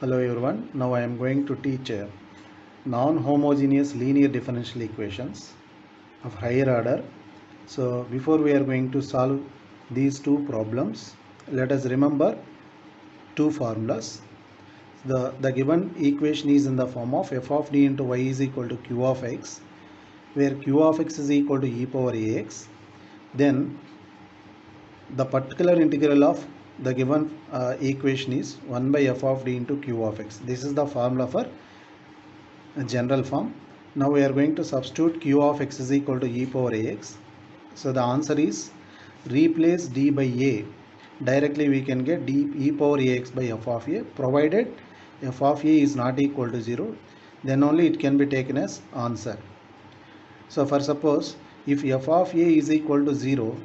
Hello everyone. Now I am going to teach non-homogeneous linear differential equations of higher order. So before we are going to solve these two problems, let us remember two formulas. The given equation is in the form of f of d into y is equal to q of x, where q of x is equal to e power ax. Then the particular integral of the given equation is 1 by f of d into q of x. This is the formula for general form. Now we are going to substitute q of x is equal to e power ax. So the answer is replace d by a. Directly we can get d e power ax by f of a, provided f of a is not equal to 0, then only it can be taken as answer. So for suppose if f of a is equal to 0,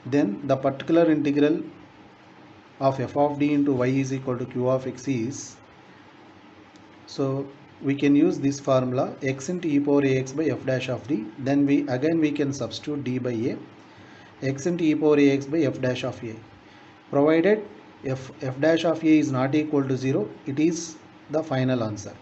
then the particular integral of f of d into y is equal to q of x is, so we can use this formula x into e power ax by f dash of d. Then we can substitute d by a, x into e power ax by f dash of a, provided f dash of a is not equal to 0, it is the final answer.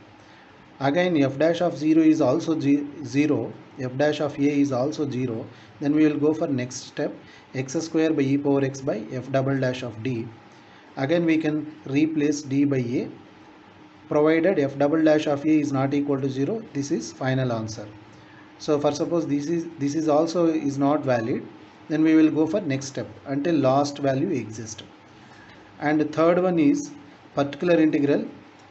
Again f dash of 0 is also 0, f dash of a is also 0, then we will go for next step, x square by e power x by f double dash of d. Again we can replace d by a, provided f double dash of a is not equal to 0, this is final answer. So for suppose this is also is not valid, then we will go for next step until last value exists. And the third one is particular integral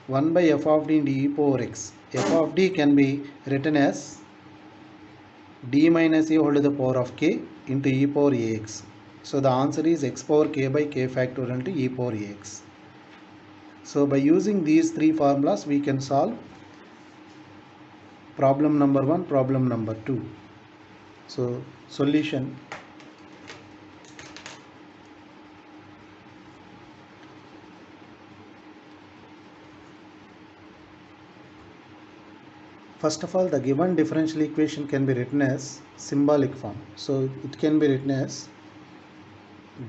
1 by f of d into e power x. F of d can be written as d minus a whole to the power of k into e power ax. So the answer is x power k by k factorial to e power ax. So by using these three formulas we can solve problem number 1, problem number 2. So solution. First of all, the given differential equation can be written as symbolic form. So it can be written as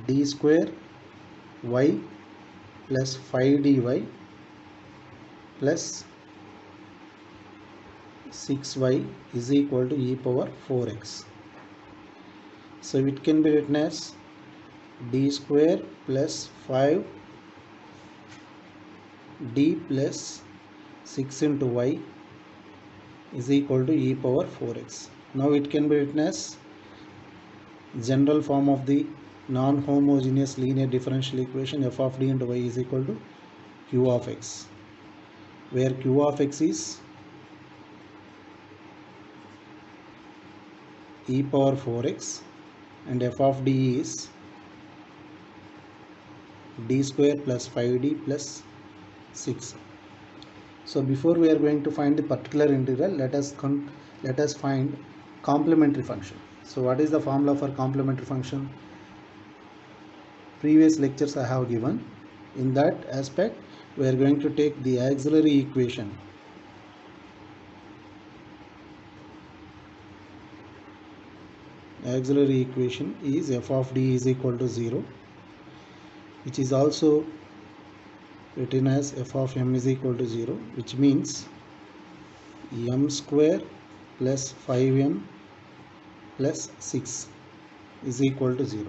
d square y plus 5dy plus 6y is equal to e power 4x. So it can be written as d square plus 5d plus 6 into y is equal to e power 4x. Now it can be written as general form of the non-homogeneous linear differential equation f of d into y is equal to q of x, where q of x is e power 4x and f of d is d square plus 5d plus 6. So before we are going to find the particular integral, let us find complementary function. So what is the formula for complementary function? Previous lectures I have given. In that aspect we are going to take the auxiliary equation. Auxiliary equation is f of d is equal to 0, which is also written as f of m is equal to 0, which means m square plus 5m plus 6 is equal to 0.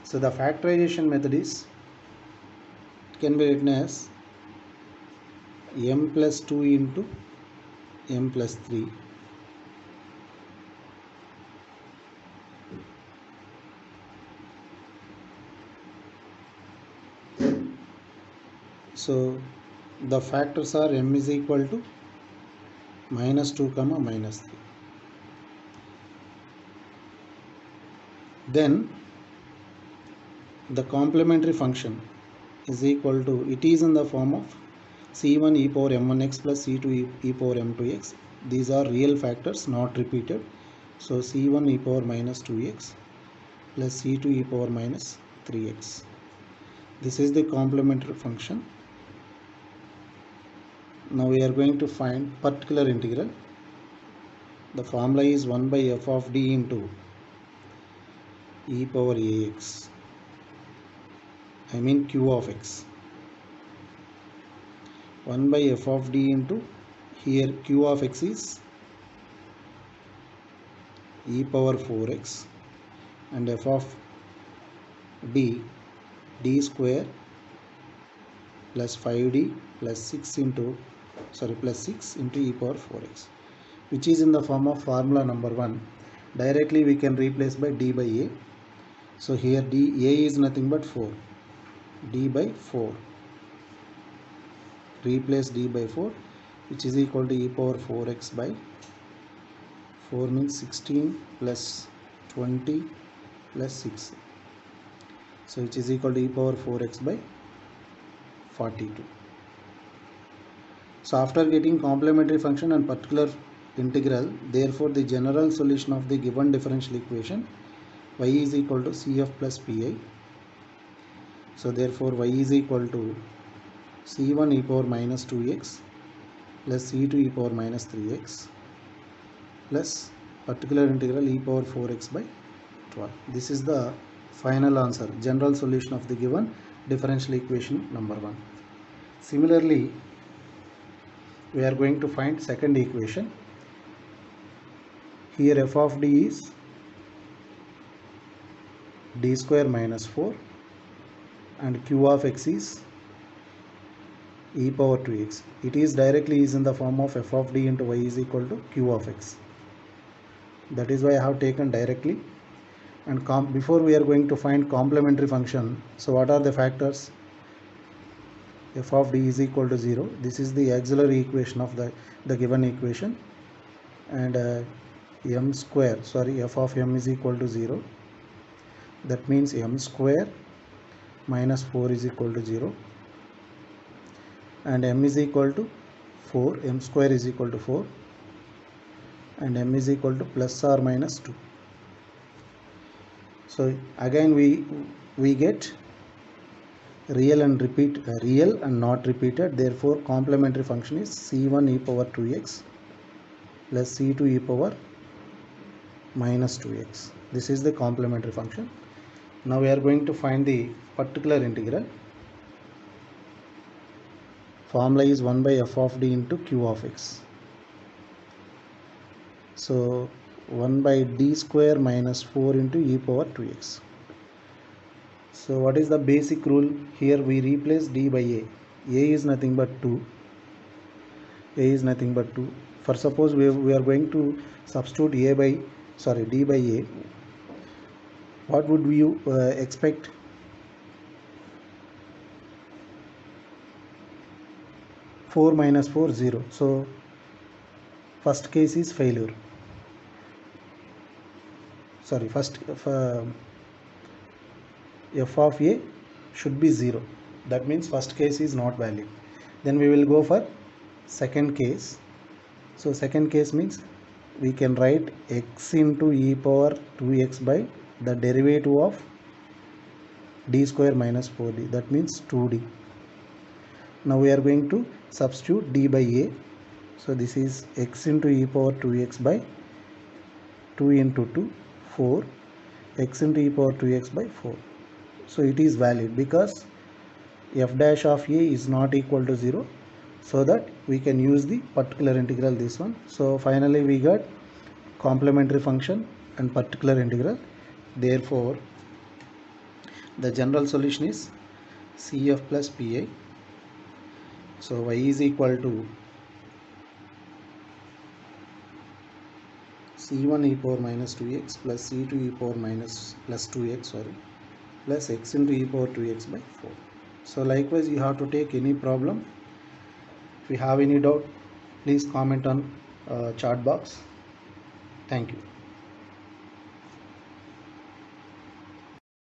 So the factorization method is, it can be written as m plus 2 into m plus 3 . So the factors are m is equal to minus 2 comma minus 3. Then the complementary function is equal to, it is in the form of c1 e power m1x plus c2 e power m2x. These are real factors, not repeated. So c1 e power minus 2x plus c2 e power minus 3x. This is the complementary function. Now we are going to find particular integral. The formula is 1 by f of d into e power ax, I mean q of x. 1 by f of d into, here q of x is e power 4x, and f of d, d square plus 5d plus 6 into, plus 6 into e power 4x, which is in the form of formula number 1. Directly we can replace by d by a. So here a is nothing but 4, d by 4, replace d by 4, which is equal to e power 4x by 4 means 16 plus 20 plus 6, so which is equal to e power 4x by 42. So after getting complementary function and particular integral, therefore the general solution of the given differential equation y is equal to cf plus pi. So therefore y is equal to c1 e power minus 2x plus c2 e power minus 3x plus particular integral e power 4x by 12. This is the final answer, general solution of the given differential equation number 1. Similarly, we are going to find second equation. Here f of d is d square minus 4 and q of x is e power 2x. It is directly is in the form of f of d into y is equal to q of x. That is why I have taken directly. And before we are going to find complementary function, so what are the factors? F of d is equal to 0. This is the auxiliary equation of the given equation, and m square, f of m is equal to 0. That means m square minus 4 is equal to 0, and m is equal to 4, m square is equal to 4, and m is equal to plus or minus 2. So again we get real and not repeated. Therefore complementary function is c1 e power 2x plus c2 e power minus 2x. This is the complementary function. Now we are going to find the particular integral. Formula is 1 by f of d into q of x. So 1 by d square minus 4 into e power 2x. So what is the basic rule? Here we replace d by a. A is nothing but 2. A is nothing but 2. For suppose we are going to substitute d by a. What would you expect? Four minus 4, 0. So first case is failure. F of a should be 0. That means first case is not valid. Then we will go for second case. So second case means we can write x into e power 2x by the derivative of d square minus 4d. That means 2d. Now we are going to substitute d by a. So this is x into e power 2x by 2 into 2, 4, x into e power 2x by 4. So it is valid because f dash of a is not equal to 0, so that we can use the particular integral, this one. So finally we got complementary function and particular integral. Therefore the general solution is cf plus pi. So y is equal to c1 e power minus 2x plus c2 e power plus 2x plus x into e power 2x by 4. So likewise you have to take any problem. If you have any doubt, please comment on chat box. Thank you.